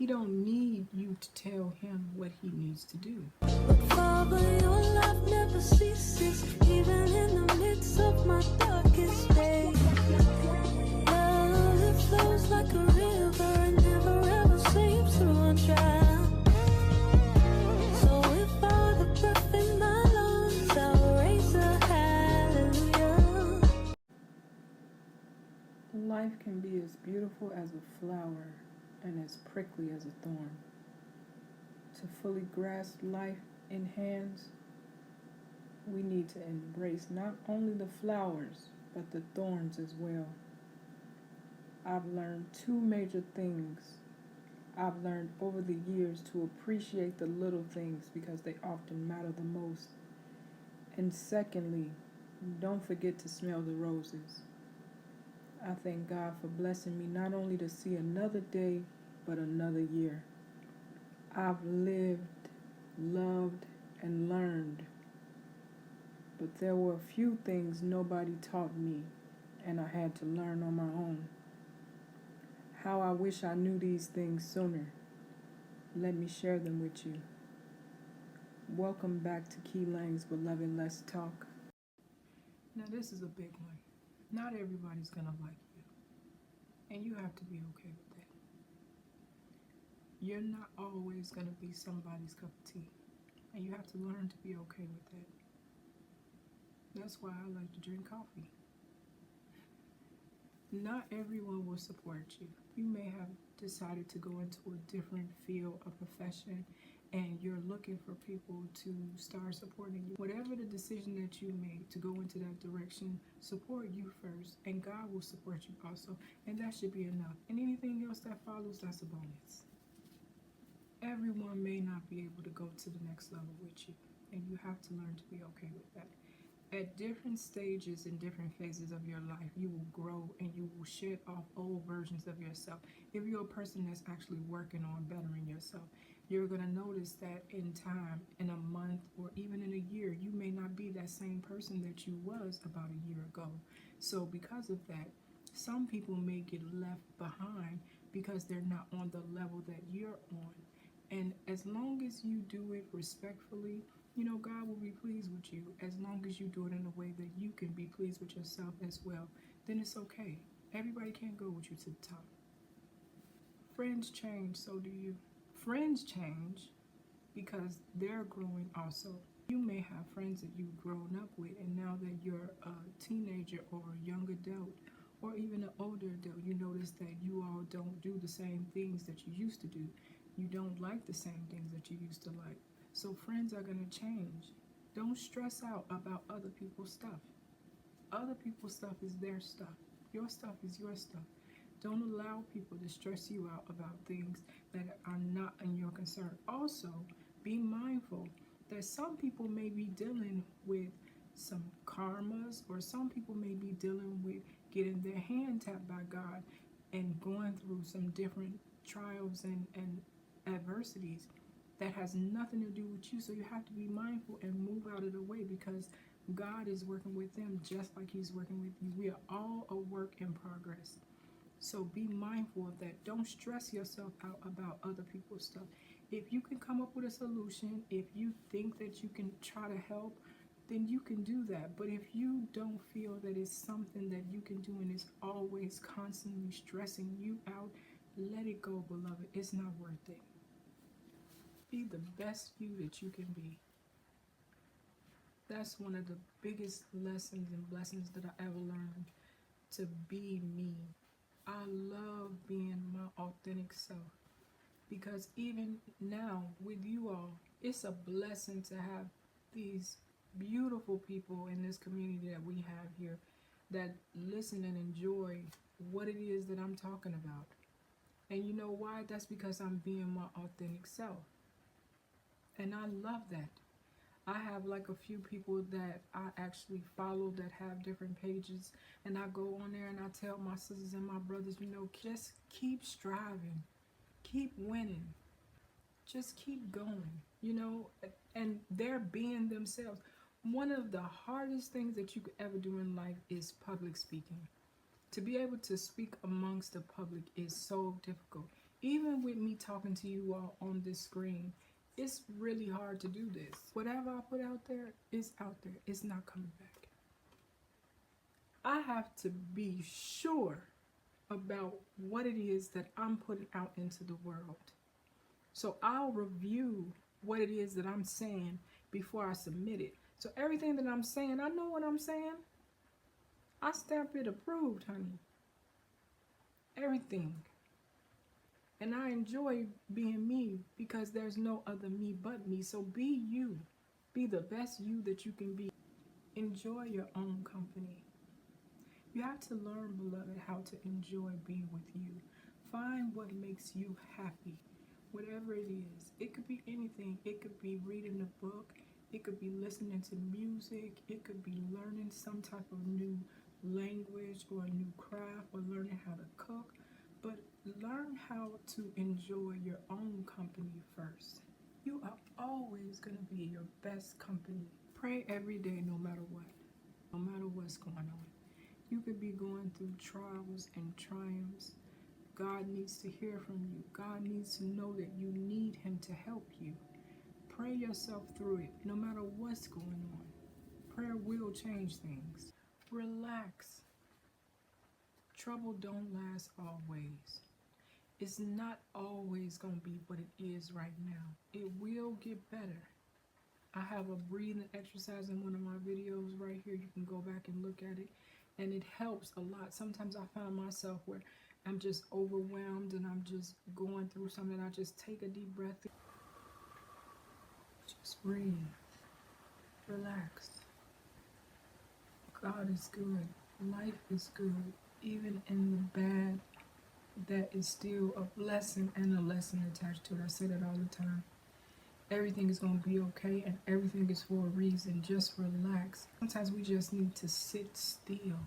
He don't need you to tell him what he needs to do. But Father, your love never ceases, even in the midst of my darkest days. Love that flows like a river and never ever seems to run dry. So if all the breath in my lungs, I'll raise a hallelujah. Life can be as beautiful as a flower and as prickly as a thorn. To fully grasp life in hands, we need to embrace not only the flowers, but the thorns as well. I've learned two major things. I've learned over the years to appreciate the little things because they often matter the most. And secondly, don't forget to smell the roses. I thank God for blessing me not only to see another day, but another year. I've lived, loved, and learned. But there were a few things nobody taught me, and I had to learn on my own. How I wish I knew these things sooner. Let me share them with you. Welcome back to Key Lang's Beloved Let's Talk. Now this is a big one. Not everybody's gonna like you, and you have to be okay with that. You're not always gonna be somebody's cup of tea, and you have to learn to be okay with that. That's why I like to drink coffee. Not everyone will support you. You may have decided to go into a different field or profession, and you're looking for people to start supporting you. Whatever the decision that you made to go into that direction, support you first, and God will support you also, and that should be enough. And anything else that follows, that's a bonus. Everyone may not be able to go to the next level with you, and you have to learn to be okay with that. At different stages and different phases of your life, you will grow and you will shed off old versions of yourself. If you're a person that's actually working on bettering yourself, you're going to notice that in time, in a month, or even in a year, you may not be that same person that you was about a year ago. So because of that, some people may get left behind because they're not on the level that you're on. And as long as you do it respectfully, God will be pleased with you. As long as you do it in a way that you can be pleased with yourself as well, then it's okay. Everybody can't go with you to the top. Friends change, so do you. Friends change because they're growing also. You may have friends that you've grown up with, and now that you're a teenager or a young adult, or even an older adult, you notice that you all don't do the same things that you used to do. You don't like the same things that you used to like. So friends are going to change. Don't stress out about other people's stuff. Other people's stuff is their stuff. Your stuff is your stuff. Don't allow people to stress you out about things that are not in your concern. Also, be mindful that some people may be dealing with some karmas, or some people may be dealing with getting their hand tapped by God and going through some different trials and adversities that has nothing to do with you. So you have to be mindful and move out of the way, because God is working with them just like he's working with you. We are all a work in progress. So be mindful of that. Don't stress yourself out about other people's stuff. If you can come up with a solution, if you think that you can try to help, then you can do that. But if you don't feel that it's something that you can do and it's always constantly stressing you out, let it go, beloved. It's not worth it. Be the best you that you can be. That's one of the biggest lessons and blessings that I ever learned, to be me. I love being my authentic self, because even now with you all, it's a blessing to have these beautiful people in this community that we have here that listen and enjoy what it is that I'm talking about. And you know why? That's because I'm being my authentic self. And I love that. I have like a few people that I actually follow that have different pages, and I go on there and I tell my sisters and my brothers, just keep striving, keep winning, just keep going, and they're being themselves. One of the hardest things that you could ever do in life is public speaking. To be able to speak amongst the public is so difficult. Even with me talking to you all on this screen, it's really hard to do this. Whatever I put out there is out there. It's not coming back. I have to be sure about what it is that I'm putting out into the world. So I'll review what it is that I'm saying before I submit it. So everything that I'm saying, I know what I'm saying. I stamp it approved, honey. Everything. And I enjoy being me because there's no other me but me. So be you. Be the best you that you can be. Enjoy your own company. You have to learn, beloved, how to enjoy being with you. Find what makes you happy. Whatever it is. It could be anything. It could be reading a book. It could be listening to music. It could be learning some type of new language or a new craft or learning how to cook. But learn how to enjoy your own company first. You are always going to be your best company. Pray every day no matter what. No matter what's going on. You could be going through trials and triumphs. God needs to hear from you. God needs to know that you need him to help you. Pray yourself through it, no matter what's going on. Prayer will change things. Relax. Trouble don't last always. It's not always going to be what it is right now. It will get better. I have a breathing exercise in one of my videos right here. You can go back and look at it. And it helps a lot. Sometimes I find myself where I'm just overwhelmed and I'm just going through something. I just take a deep breath. Just breathe. Relax. God is good. Life is good. Even in the bad, that is still a blessing and a lesson attached to it. I say that all the time. Everything is going to be okay and everything is for a reason. Just relax. Sometimes we just need to sit still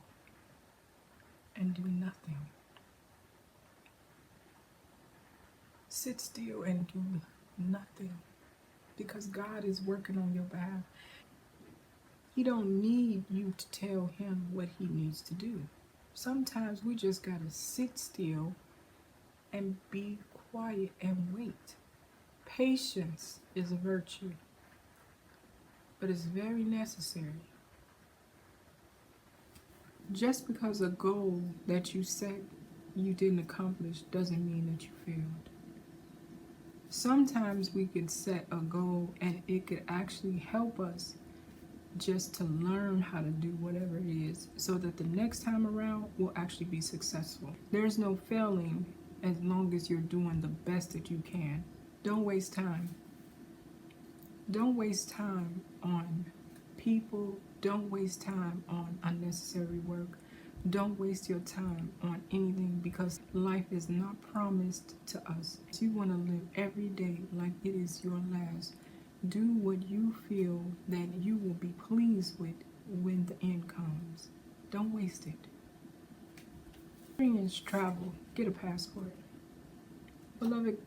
and do nothing. Sit still and do nothing because God is working on your behalf. He don't need you to tell him what he needs to do. Sometimes we just got to sit still and be quiet and wait. Patience is a virtue, but it's very necessary. Just because a goal that you set you didn't accomplish doesn't mean that you failed. Sometimes we could set a goal and it could actually help us just to learn how to do whatever it is so that the next time around we'll actually be successful. There's no failing as long as you're doing the best that you can. Don't waste time. Don't waste time on people. Don't waste time on unnecessary work. Don't waste your time on anything because life is not promised to us. You want to live every day like it is your last. Do what you feel that you will be pleased with when the end comes. Don't waste it. Experience travel. Get a passport. Beloved,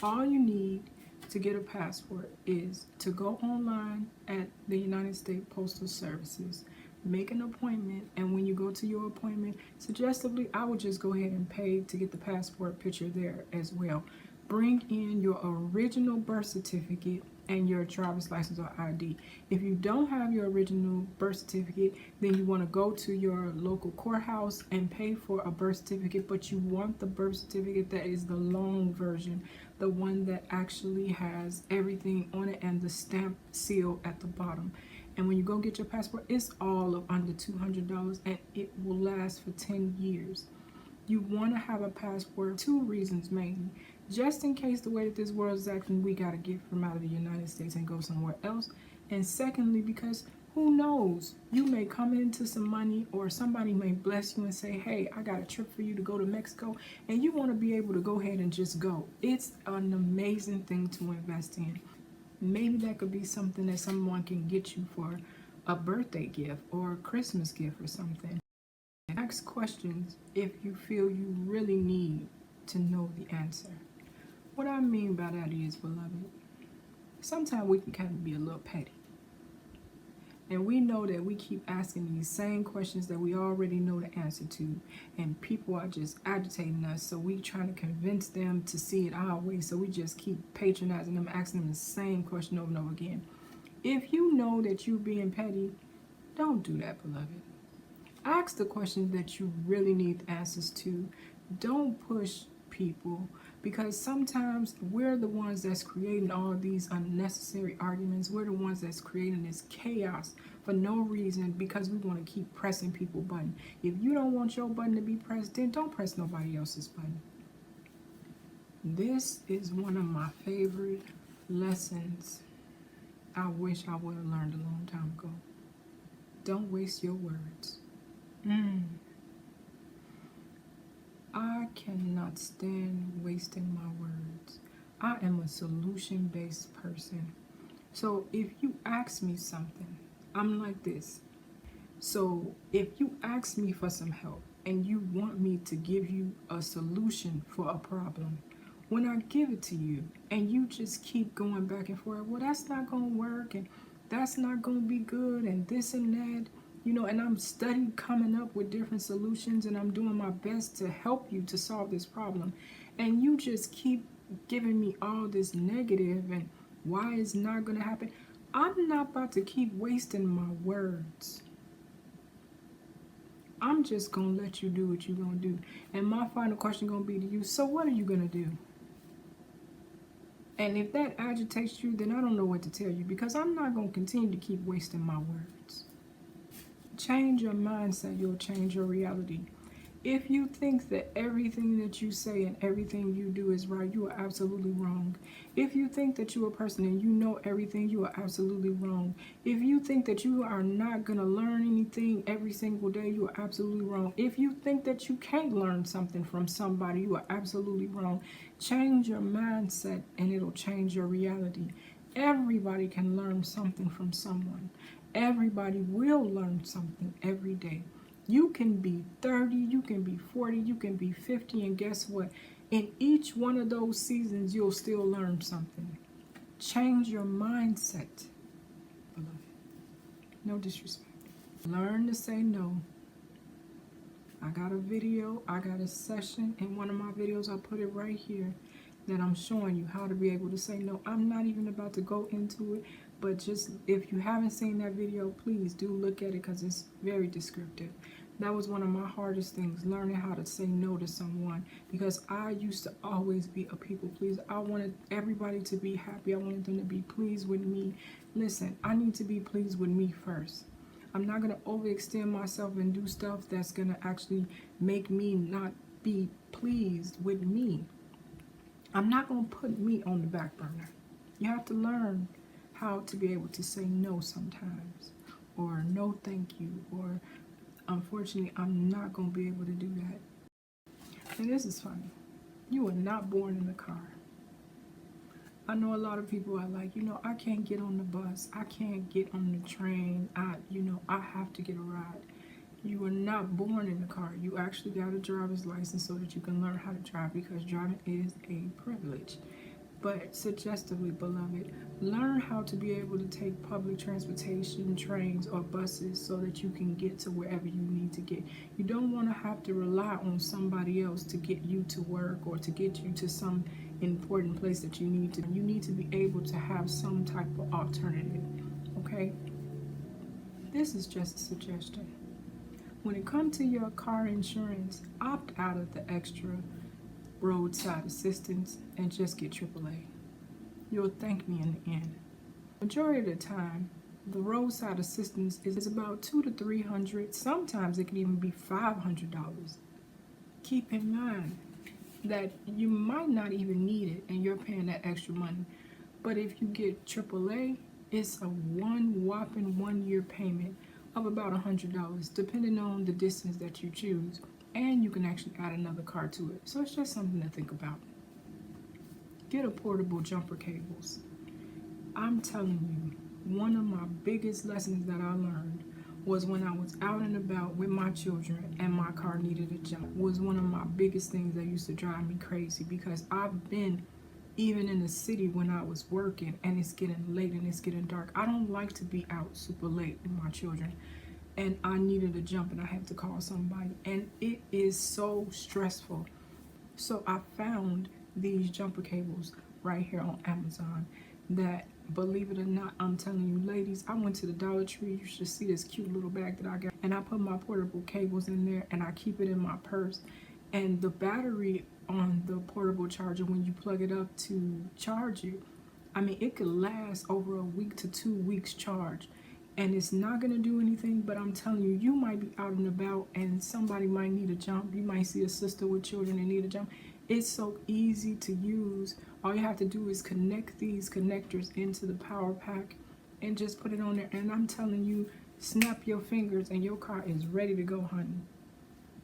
all you need to get a passport is to go online at the United States Postal Services, make an appointment, and when you go to your appointment, suggestively, I would just go ahead and pay to get the passport picture there as well. Bring in your original birth certificate and your driver's license or ID. If you don't have your original birth certificate, then you want to go to your local courthouse and pay for a birth certificate, but you want the birth certificate that is the long version, the one that actually has everything on it and the stamp seal at the bottom. And when you go get your passport, it's all of under $200 and it will last for 10 years. You want to have a passport, 2 reasons mainly. Just in case the way that this world is acting, we got to get from out of the United States and go somewhere else. And secondly, because who knows, you may come into some money or somebody may bless you and say, hey, I got a trip for you to go to Mexico, and you want to be able to go ahead and just go. It's an amazing thing to invest in. Maybe that could be something that someone can get you for a birthday gift or a Christmas gift or something. Ask questions if you feel you really need to know the answer. What I mean by that is, beloved, sometimes we can kind of be a little petty. And we know that we keep asking these same questions that we already know the answer to. And people are just agitating us. So we trying to convince them to see it our way. So we just keep patronizing them, asking them the same question over and over again. If you know that you're being petty, don't do that, beloved. Ask the questions that you really need answers to. Don't push people, because sometimes we're the ones that's creating all these unnecessary arguments. We're the ones that's creating this chaos for no reason, because we want to keep pressing people's button. If you don't want your button to be pressed, then don't press nobody else's button. This is one of my favorite lessons I wish I would have learned a long time ago. Don't waste your words. I cannot stand wasting my words. I am a solution-based person. So if you ask me something, I'm like this. So if you ask me for some help and you want me to give you a solution for a problem, when I give it to you and you just keep going back and forth, well, that's not going to work and that's not going to be good and this and that, and I'm studying coming up with different solutions and I'm doing my best to help you to solve this problem. And you just keep giving me all this negative and why it's not going to happen. I'm not about to keep wasting my words. I'm just going to let you do what you're going to do. And my final question going to be to you, so what are you going to do? And if that agitates you, then I don't know what to tell you, because I'm not going to continue to keep wasting my words. Change your mindset, you'll change your reality. If you think that everything that you say and everything you do is right, you are absolutely wrong. If you think that you're a person and you know everything, you are absolutely wrong. If you think that you are not going to learn anything every single day, you are absolutely wrong. If you think that you can't learn something from somebody, you are absolutely wrong. Change your mindset and it'll change your reality. Everybody can learn something from someone. Everybody will learn something every day. You can be 30, you can be 40, you can be 50, and guess what? In each one of those seasons, you'll still learn something. Change your mindset, beloved. No disrespect. Learn to say no. I got a video, I got a session in one of my videos, I put it right here, that I'm showing you how to be able to say no. I'm not even about to go into it, but just if you haven't seen that video, please do look at it, because it's very descriptive. That was one of my hardest things, learning how to say no to someone, because I used to always be a people pleaser. I wanted everybody to be happy. I wanted them to be pleased with me. Listen, I need to be pleased with me first. I'm not going to overextend myself and do stuff that's going to actually make me not be pleased with me. I'm not going to put me on the back burner. You have to learn how to be able to say no sometimes, or no thank you, or unfortunately I'm not going to be able to do that. And this is funny. You were not born in a car. I know a lot of people are like, I can't get on the bus, I can't get on the train, I have to get a ride. You were not born in a car. You actually got a driver's license so that you can learn how to drive, because driving is a privilege. But suggestively, beloved, learn how to be able to take public transportation, trains, or buses, so that you can get to wherever you need to get. You don't want to have to rely on somebody else to get you to work or to get you to some important place that you need to. You need to be able to have some type of alternative, okay? This is just a suggestion. When it comes to your car insurance, opt out of the extra roadside assistance and just get AAA. You'll thank me in the end. Majority of the time, the roadside assistance is about $200 to $300. Sometimes it can even be $500. Keep in mind that you might not even need it and you're paying that extra money. But if you get AAA, it's a whopping 1 year payment of about $100, depending on the distance that you choose. And you can actually add another car to it. So it's just something to think about. Get a portable jumper cables. I'm telling you, one of my biggest lessons that I learned was when I was out and about with my children and my car needed a jump. Was one of my biggest things that used to drive me crazy, because I've been even in the city when I was working and it's getting late and it's getting dark. I don't like to be out super late with my children. And I needed a jump and I had to call somebody. And it is so stressful. So I found these jumper cables right here on Amazon that, believe it or not, I'm telling you ladies, I went to the Dollar Tree. You should see this cute little bag that I got. And I put my portable cables in there and I keep it in my purse. And the battery on the portable charger, when you plug it up to charge it, I mean, it could last over a week to 2 weeks charge. And it's not going to do anything, but I'm telling you, you might be out and about and somebody might need a jump. You might see a sister with children and need a jump. It's so easy to use. All you have to do is connect these connectors into the power pack and just put it on there. And I'm telling you, snap your fingers and your car is ready to go, honey.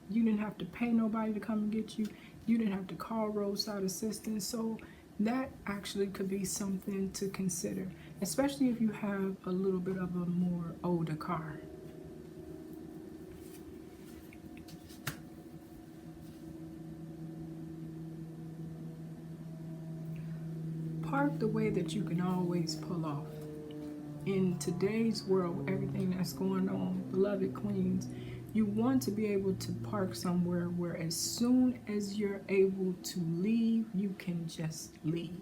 You didn't have to pay nobody to come and get you. You didn't have to call roadside assistance. So that actually could be something to consider, especially if you have a little bit of a more older car. Park the way that you can always pull off. In today's world, everything that's going on, beloved queens, you want to be able to park somewhere where as soon as you're able to leave, you can just leave.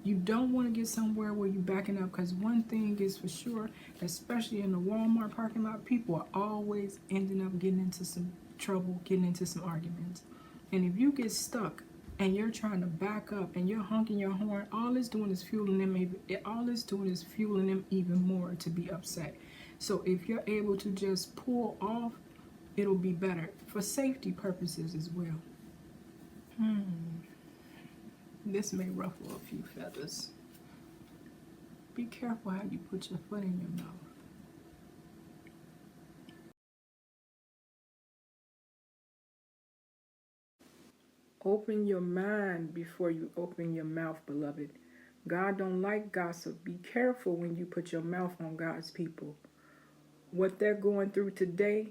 You don't want to get somewhere where you're backing up, because one thing is for sure, especially in the Walmart parking lot, people are always ending up getting into some trouble, getting into some arguments. And if you get stuck and you're trying to back up and you're honking your horn, all it's doing is fueling them even more to be upset. So if you're able to just pull off, it'll be better for safety purposes as well. This may ruffle a few feathers. Be careful how you put your foot in your mouth. Open your mind before you open your mouth, beloved. God don't like gossip. Be careful when you put your mouth on God's people. What they're going through today,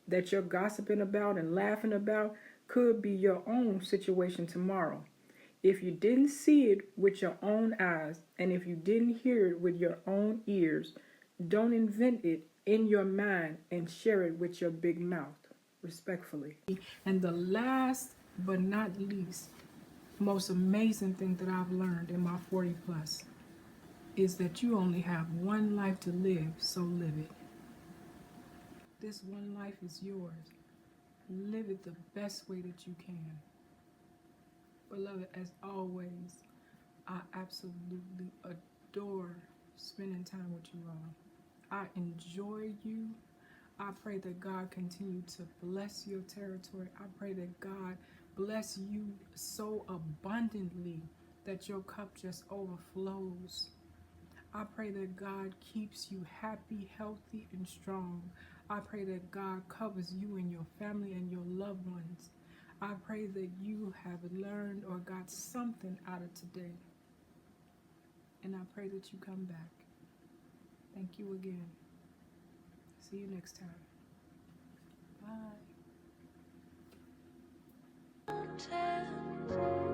that you're gossiping about and laughing about, could be your own situation tomorrow. If you didn't see it with your own eyes, and if you didn't hear it with your own ears, don't invent it in your mind and share it with your big mouth, respectfully. And the last but not least, most amazing thing that I've learned in my 40 plus is that you only have one life to live, so live it. This one life is yours. Live it the best way that you can. Beloved, as always, I absolutely adore spending time with you all. I enjoy you. I pray that God continue to bless your territory. I pray that God bless you so abundantly that your cup just overflows. I pray that God keeps you happy, healthy, and strong. I pray that God covers you and your family and your loved ones. I pray that you have learned or got something out of today. And I pray that you come back. Thank you again. See you next time. Bye.